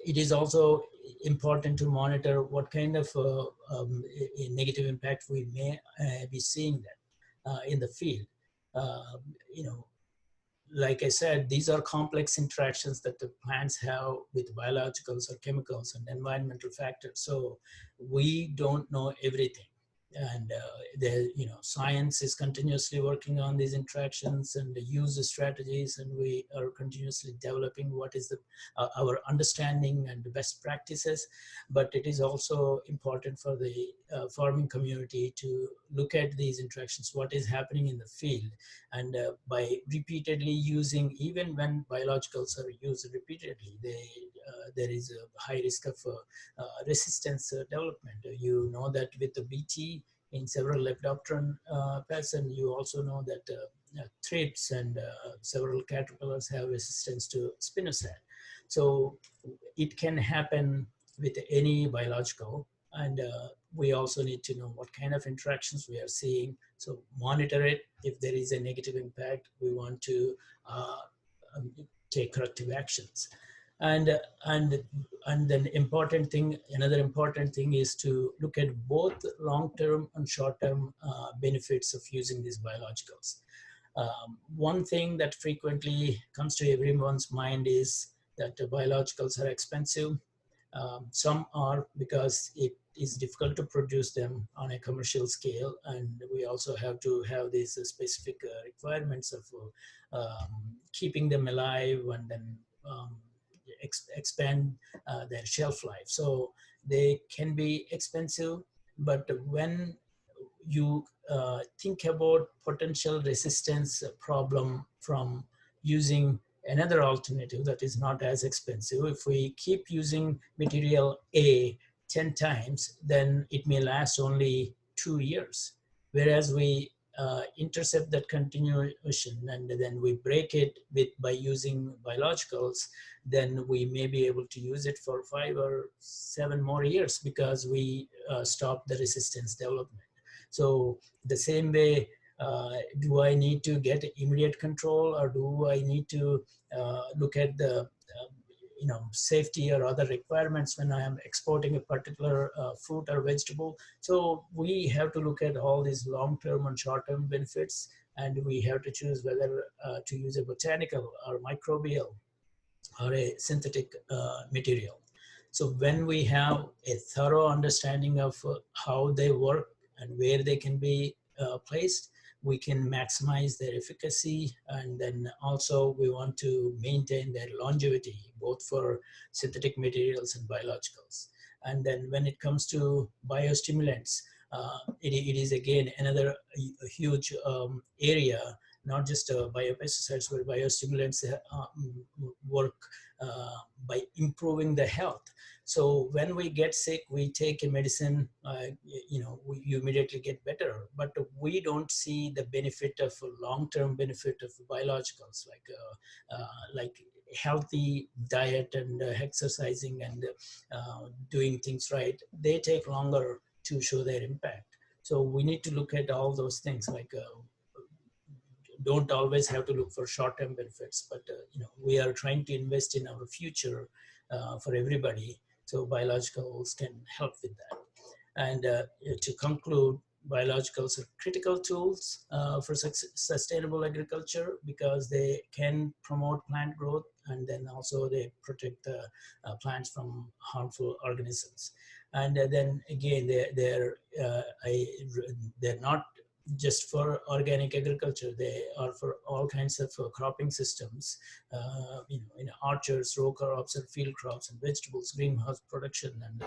it is also important to monitor what kind of negative impact we may be seeing that in the field. Like I said, these are complex interactions that the plants have with biologicals or chemicals and environmental factors. So we don't know everything. And science is continuously working on these interactions and the use strategies, and we are continuously developing what is our understanding and the best practices. But it is also important for the farming community to look at these interactions, what is happening in the field, and by repeatedly using, even when biologicals are used repeatedly, there is a high risk of resistance development. You know that with the BT in several lepidopteran pests, and you also know that thrips and several caterpillars have resistance to spinosad. So it can happen with any biological, and we also need to know what kind of interactions we are seeing. So monitor it. If there is a negative impact, we want to take corrective actions. And then another important thing is to look at both long-term and short-term benefits of using these biologicals. One thing that frequently comes to everyone's mind is that the biologicals are expensive. Some are because it is difficult to produce them on a commercial scale, and we also have to have these specific requirements of keeping them alive and then expand their shelf life. So they can be expensive, but when you think about potential resistance problem from using another alternative that is not as expensive, if we keep using material A 10 times, then it may last only 2 years. Whereas we intercept that continuation and then we break it by using biologicals, then we may be able to use it for 5 or 7 more years because we stop the resistance development. So the same way, do I need to get immediate control, or do I need to look at the safety or other requirements when I am exporting a particular fruit or vegetable? So we have to look at all these long-term and short-term benefits, and we have to choose whether to use a botanical or microbial or a synthetic material. So when we have a thorough understanding of how they work and where they can be placed, we can maximize their efficacy, and then also we want to maintain their longevity, both for synthetic materials and biologicals. And then when it comes to biostimulants, it is again another huge area, not just biopesticides, but biostimulants work by improving the health. So when we get sick, we take a medicine, you immediately get better, but we don't see the benefit of long-term benefit of biologicals like healthy diet and exercising and doing things right. They take longer to show their impact. So we need to look at all those things, don't always have to look for short-term benefits, but we are trying to invest in our future for everybody. So biologicals can help with that. And to conclude, biologicals are critical tools for sustainable agriculture because they can promote plant growth, and then also they protect the plants from harmful organisms. And then again, they're not just for organic agriculture. They are for all kinds of cropping systems, in orchards, row crops, and field crops, and vegetables, greenhouse production, and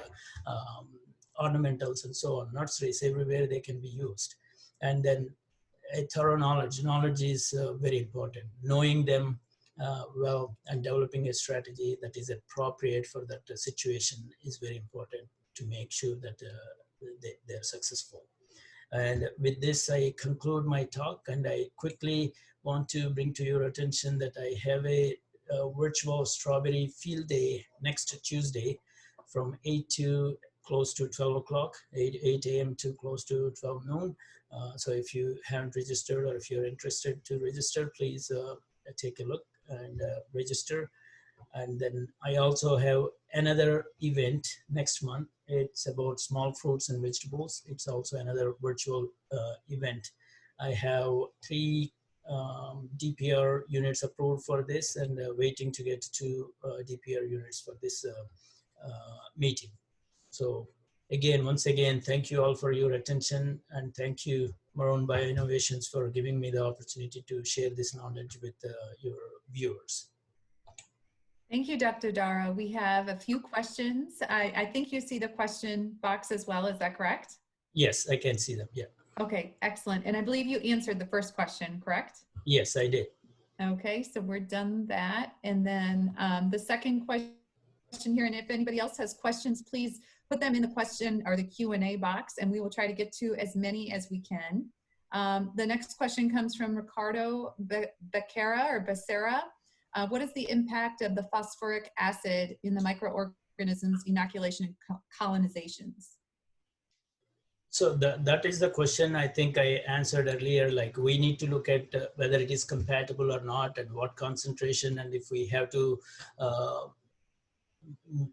ornamentals, and so on, nurseries, everywhere they can be used. And then a thorough knowledge. Knowledge is very important. Knowing them well and developing a strategy that is appropriate for that situation is very important to make sure that they're successful. And with this, I conclude my talk, and I quickly want to bring to your attention that I have a virtual strawberry field day next Tuesday from 8 to close to 12 o'clock, 8 a.m. to close to 12 noon. So if you haven't registered, or if you're interested to register, please take a look and register. And then I also have another event next month. It's about small fruits and vegetables. It's also another virtual event. I have 3 DPR units approved for this, and waiting to get 2 DPR units for this meeting. So again, once again, thank you all for your attention, and thank you, Marrone Bio Innovations, for giving me the opportunity to share this knowledge with your viewers. Thank you, Dr. Dara. We have a few questions. I think you see the question box as well. Is that correct? Yes, I can see them. Yeah. Okay, excellent. And I believe you answered the first question, correct? Yes, I did. Okay, so we're done that. And then the second question here, and if anybody else has questions, please put them in the question or the Q&A box, and we will try to get to as many as we can. The next question comes from Ricardo Becerra. What is the impact of the phosphoric acid in the microorganisms inoculation and colonizations? So that is the question I think I answered earlier. Like, we need to look at whether it is compatible or not, and what concentration, and if we have to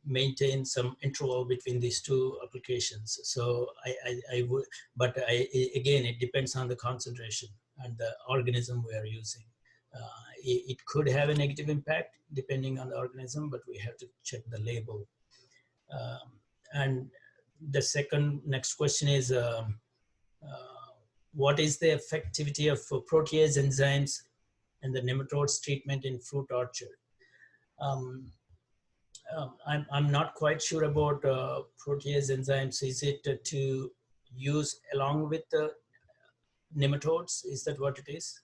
maintain some interval between these 2 applications. So I would, but again, it depends on the concentration and the organism we are using. It could have a negative impact depending on the organism, but we have to check the label. And the next question is, what is the effectivity of protease enzymes and the nematodes treatment in fruit orchard? I'm not quite sure about protease enzymes. Is it to use along with the nematodes? Is that what it is?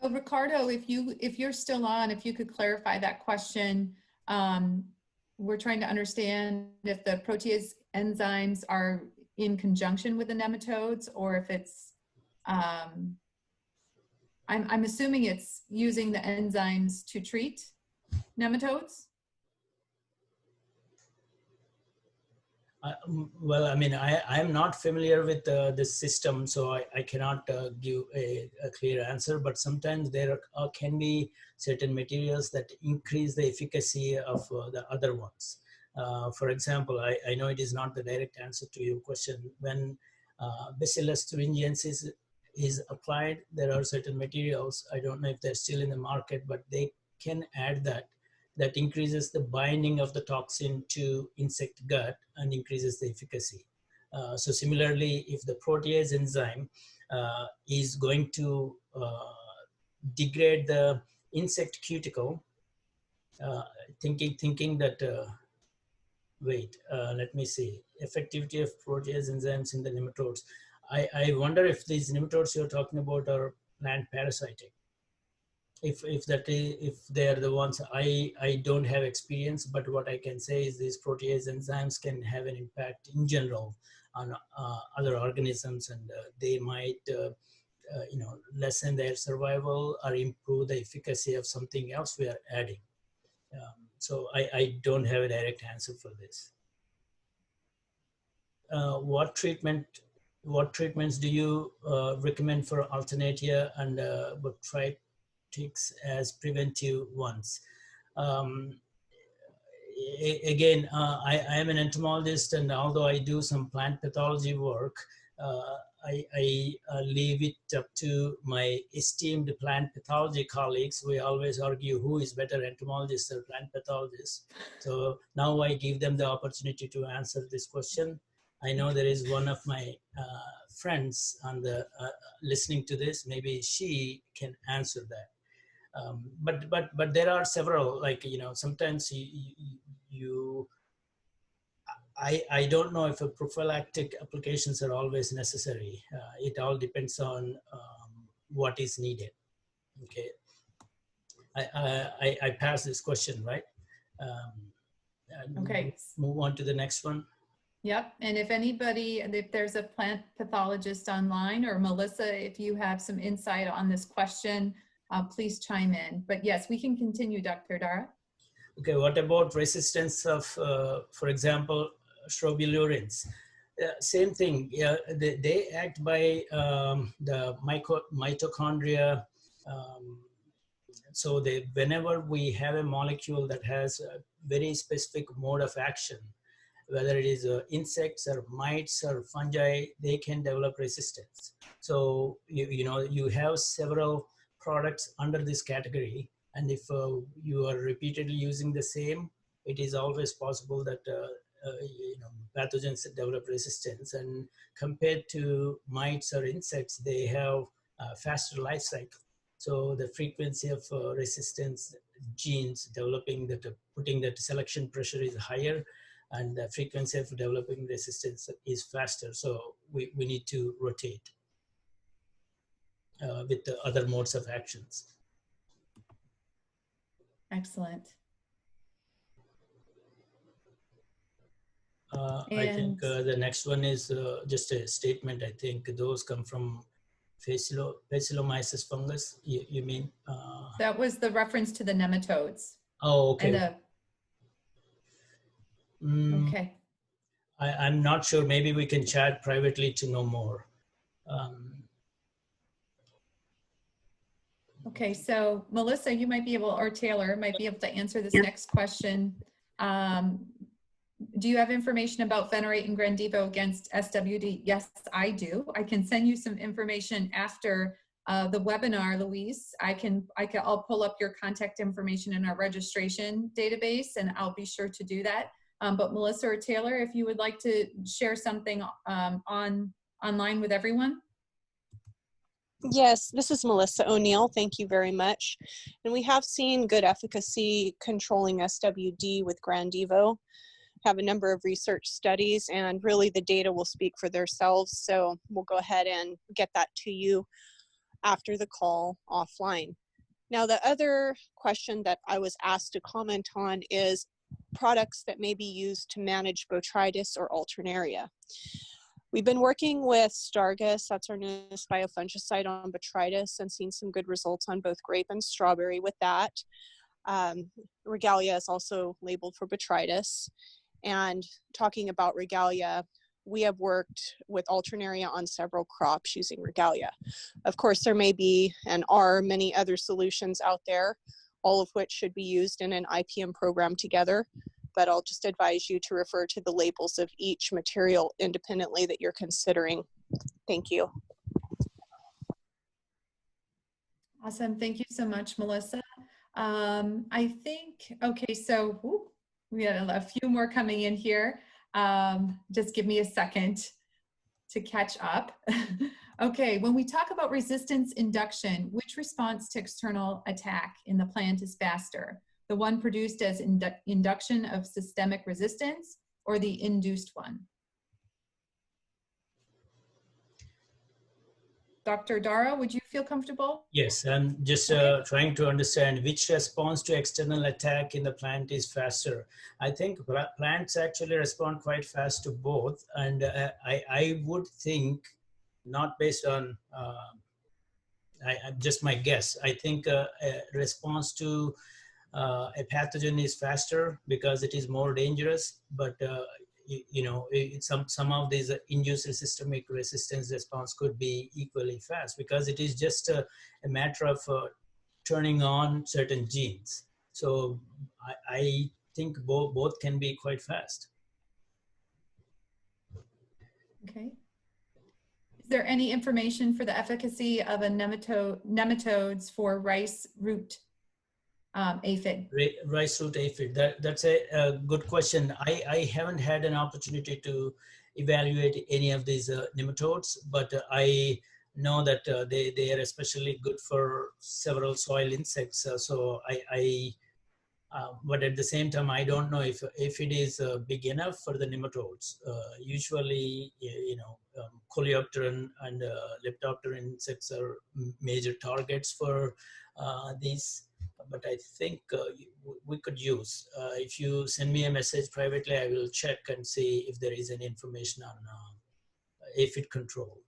So Ricardo, if you're still on, if you could clarify that question. We're trying to understand if the protease enzymes are in conjunction with the nematodes, or if it's, I'm assuming it's using the enzymes to treat nematodes. Well, I mean, I'm not familiar with this system, so I cannot give a clear answer, but sometimes there can be certain materials that increase the efficacy of the other ones. For example, I know it is not the direct answer to your question. When Bacillus thuringiensis is applied, there are certain materials, I don't know if they're still in the market, but they can add that increases the binding of the toxin to insect gut and increases the efficacy. So similarly, if the protease enzyme is going to degrade the insect cuticle, thinking that wait, let me see. Effectivity of protease enzymes in the nematodes. I wonder if these nematodes you're talking about are plant parasitic. If they are the ones, I don't have experience, but what I can say is these protease enzymes can have an impact in general on other organisms, and they might lessen their survival or improve the efficacy of something else we are adding. So I don't have a direct answer for this. What treatments do you recommend for Alternaria and botrytis as preventive ones? Again, I am an entomologist, and although I do some plant pathology work, I leave it up to my esteemed plant pathology colleagues. We always argue who is better, entomologist or plant pathologist. So now I give them the opportunity to answer this question. I know there is one of my friends on the listening to this. Maybe she can answer that. But there are several, like, sometimes I don't know if a prophylactic applications are always necessary. It all depends on what is needed. Okay, I pass this question, right? Okay. Move on to the next one. Yep. And if there's a plant pathologist online, or Melissa, if you have some insight on this question, please chime in. But yes, we can continue, Dr. Dara. Okay, what about resistance of, for example, strobilurins? Same thing. Yeah, they act by the mitochondria. So whenever we have a molecule that has a very specific mode of action, whether it is insects or mites or fungi, they can develop resistance. So you have several products under this category, and if you are repeatedly using the same, it is always possible that pathogens develop resistance. And compared to mites or insects, they have a faster life cycle. So the frequency of resistance genes developing putting that selection pressure is higher, and the frequency of developing resistance is faster. So we need to rotate with the other modes of actions. Excellent. I think the next one is just a statement. I think those come from Phacillomyces fungus. You mean? That was the reference to the nematodes. Oh, okay. Okay. I'm not sure. Maybe we can chat privately to know more. Okay, so Melissa, you might be able, or Taylor might be able to answer this next question. Do you have information about Venerate and Grandivo against SWD? Yes, I do. I can send you some information after the webinar, Louise. I'll pull up your contact information in our registration database, and I'll be sure to do that. But Melissa or Taylor, if you would like to share something online with everyone. Yes, this is Melissa O'Neill. Thank you very much. And we have seen good efficacy controlling SWD with Grandivo. Have a number of research studies, and really the data will speak for themselves. So we'll go ahead and get that to you after the call offline. Now, the other question that I was asked to comment on is products that may be used to manage botrytis or Alternaria. We've been working with Stargus, that's our newest biofungicide, on botrytis, and seen some good results on both grape and strawberry with that. Regalia is also labeled for botrytis. And talking about Regalia, we have worked with Alternaria on several crops using Regalia. Of course, there may be and are many other solutions out there, all of which should be used in an IPM program together. But I'll just advise you to refer to the labels of each material independently that you're considering. Thank you. Awesome. Thank you so much, Melissa. I think, okay, so we had a few more coming in here. Just give me a second to catch up. Okay, when we talk about resistance induction, which response to external attack in the plant is faster? The one produced as induction of systemic resistance, or the induced one? Dr. Dara, would you feel comfortable? Yes, I'm just Okay. trying to understand which response to external attack in the plant is faster. I think plants actually respond quite fast to both, and I would think, not based on just my guess, I think a response to a pathogen is faster because it is more dangerous, but some of these induced systemic resistance response could be equally fast because it is just a matter of turning on certain genes. So I think both can be quite fast. Okay. Is there any information for the efficacy of a nematodes for rice root aphid? Rice root aphid. That's a good question. I haven't had an opportunity to evaluate any of these nematodes, but I know that they are especially good for several soil insects. But at the same time, I don't know if it is big enough for the nematodes. Usually, coleopteran and leptopteran insects are major targets for these. But I think we could use. If you send me a message privately, I will check and see if there is any information on aphid control,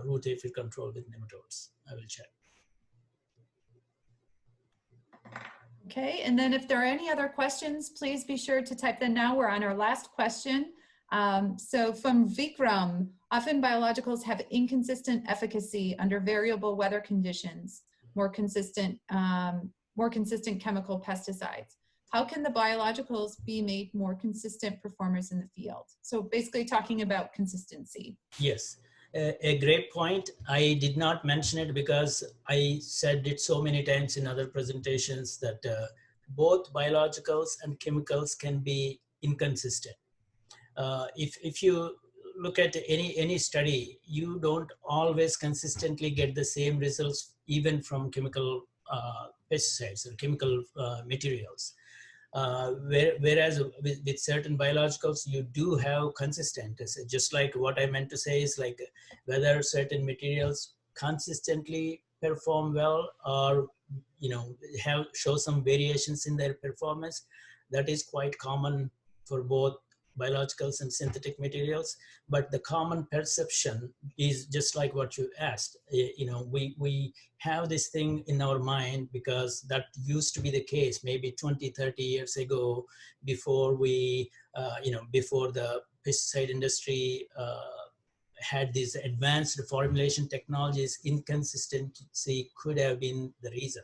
root aphid control with nematodes. I will check. Okay, and then if there are any other questions, please be sure to type them now. We're on our last question. So from Vikram, often biologicals have inconsistent efficacy under variable weather conditions, more consistent chemical pesticides. How can the biologicals be made more consistent performers in the field? So basically talking about consistency. Yes. A great point. I did not mention it because I said it so many times in other presentations that both biologicals and chemicals can be inconsistent. If you look at any study, you don't always consistently get the same results even from chemical pesticides or chemical materials. Whereas with certain biologicals, you do have consistency. Just like what I meant to say is like whether certain materials consistently perform well or show some variations in their performance. That is quite common for both biologicals and synthetic materials, but the common perception is just like what you asked. We have this thing in our mind because that used to be the case maybe 20-30 years ago, before before the pesticide industry had these advanced formulation technologies. Inconsistency could have been the reason,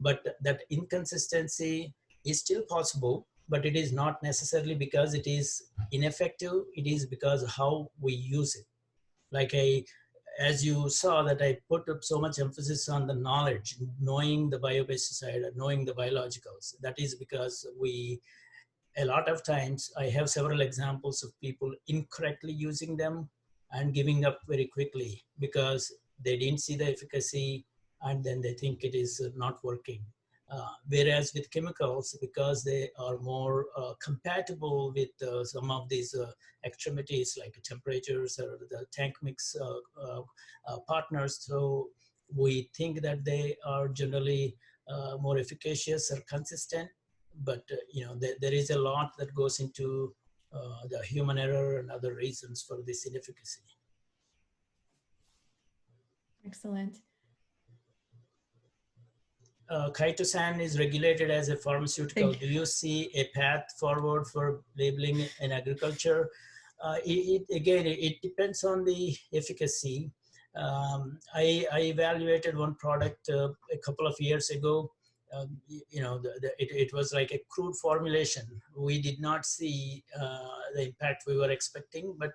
but that inconsistency is still possible, but it is not necessarily because it is ineffective. It is because of how we use it. Like as you saw that I put up so much emphasis on the knowledge, knowing the biopesticide, knowing the biologicals. That is because a lot of times I have several examples of people incorrectly using them and giving up very quickly because they didn't see the efficacy and then they think it is not working. Whereas with chemicals, because they are more compatible with some of these extremities like temperatures or the tank mix partners, so we think that they are generally more efficacious or consistent. But there is a lot that goes into the human error and other reasons for this inefficacy. Excellent. Chitosan is regulated as a pharmaceutical. Do you see a path forward for labeling in agriculture? It depends on the efficacy. I evaluated one product a couple of years ago. It was like a crude formulation. We did not see the impact we were expecting, but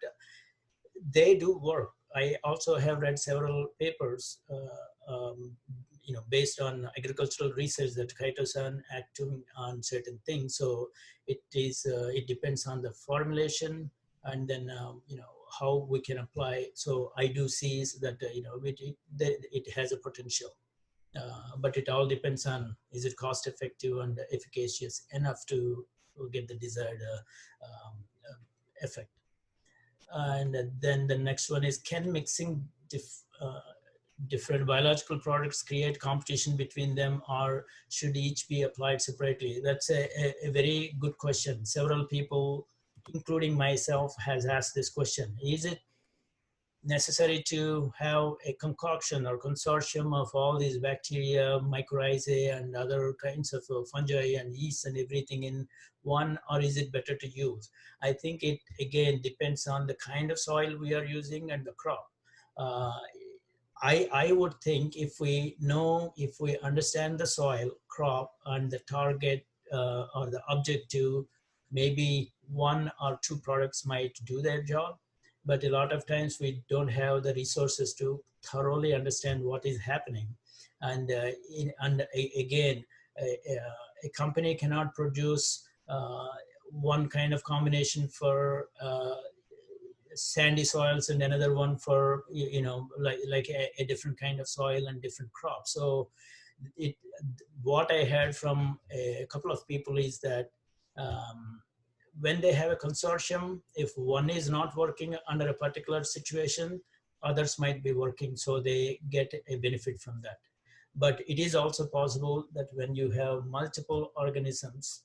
they do work. I also have read several papers based on agricultural research that chitosan acting on certain things. So it depends on the formulation and then how we can apply. So I do see that it has a potential, but it all depends on is it cost effective and efficacious enough to get the desired effect. And then the next one is, can mixing different biological products create competition between them, or should each be applied separately? That's a very good question. Several people, including myself, has asked this question. Is it necessary to have a concoction or consortium of all these bacteria, mycorrhizae, and other kinds of fungi and yeast and everything in one, or is it better to use? I think it again depends on the kind of soil we are using and the crop. I would think if we understand the soil, crop, and the target or the objective, maybe 1 or 2 products might do their job. But a lot of times we don't have the resources to thoroughly understand what is happening. And again, a company cannot produce one kind of combination for sandy soils and another one for, like a different kind of soil and different crops. So what I heard from a couple of people is that when they have a consortium, if one is not working under a particular situation, others might be working, so they get a benefit from that. But it is also possible that when you have multiple organisms,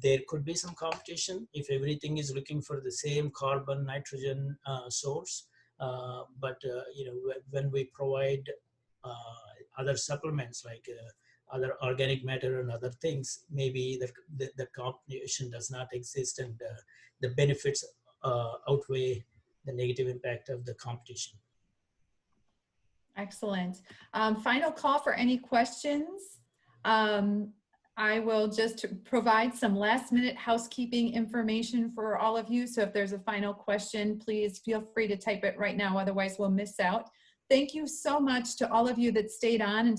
there could be some competition if everything is looking for the same carbon, nitrogen source. But when we provide other supplements like other organic matter and other things, maybe the competition does not exist, and the benefits outweigh the negative impact of the competition. Excellent. Final call for any questions. I will just provide some last minute housekeeping information for all of you. So if there's a final question, please feel free to type it right now. Otherwise we'll miss out. Thank you so much to all of you that stayed on